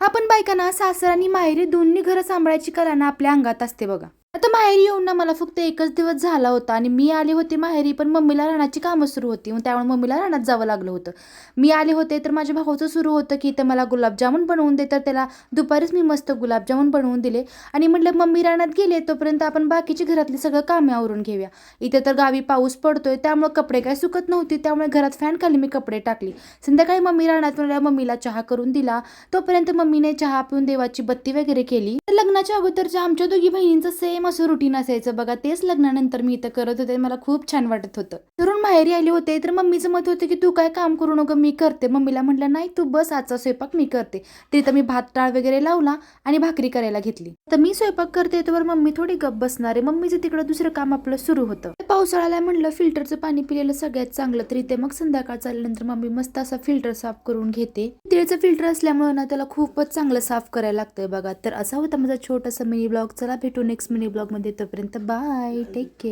आपण बायकांना सासर आणि माहेरी दोन्ही घरं सांभाळायची कला ना आपल्या अंगात असते बघा. आता माहेरी येऊन ना मला फक्त एकच दिवस झाला होता आणि मी आले होते माहेरी, पण मम्मीला रानाची कामं सुरू होती, मग त्यामुळे मम्मीला रानात जावं लागलं होतं. मी आले होते तर माझ्या भावाचं सुरू होतं की इथं मला गुलाबजामुन बनवून दे, तर त्याला दुपारीच मी मस्त गुलाबजामुन बनवून दिले आणि म्हटलं मम्मी रानात गेले तोपर्यंत आपण बाकीची घरातली सगळं कामे आवरून घेऊया. इथे तर गावी पाऊस पडतोय त्यामुळे कपडे काय सुकत नव्हती, त्यामुळे घरात फॅन खाली मी कपडे टाकली. संध्याकाळी मम्मी रानात मला मम्मीला चहा करून दिला. तोपर्यंत मम्मीने चहा पिऊन देवाची बत्ती वगैरे केली. लग्नाच्या अगोदरच्या आमच्या दोघी बहिणींचं सेम असं रुटीन असायचं बघा. तेच लग्नानंतर मी इथं करत होते, मला खूप छान वाटत होतं. तरुण माहेरी आले होते तर मम्मीचं मत होतं की तू काय काम करू नको, मी करते. मम्मीला म्हटलं नाही तू बस, आजचा स्वयंपाक मी करते. तिथं मी भात डाळ वगैरे लावला आणि भाकरी करायला घेतली. तर मी स्वयंपाक करते तर मम्मी थोडी गप्प बसणार आहे. मम्मीचं तिकडं दुसरं काम आपलं सुरू होतं. पावसाळ्याला म्हटलं फिल्टरचं पाणी पिलेलं सगळ्यात चांगलं, तरी ते मग संध्याकाळ चालल्यानंतर मम्मी मस्त असा फिल्टर साफ करून घेते. तिळचं फिल्टर असल्यामुळे ना त्याला खूपच चांगलं साफ करायला लागतंय बघा. तर असा होता माझा छोटासा मिनी ब्लॉग. चला भेटू नेक्स्ट मिनी ब्लॉग मध्ये, तोपर्यंत बाय, टेक केअर.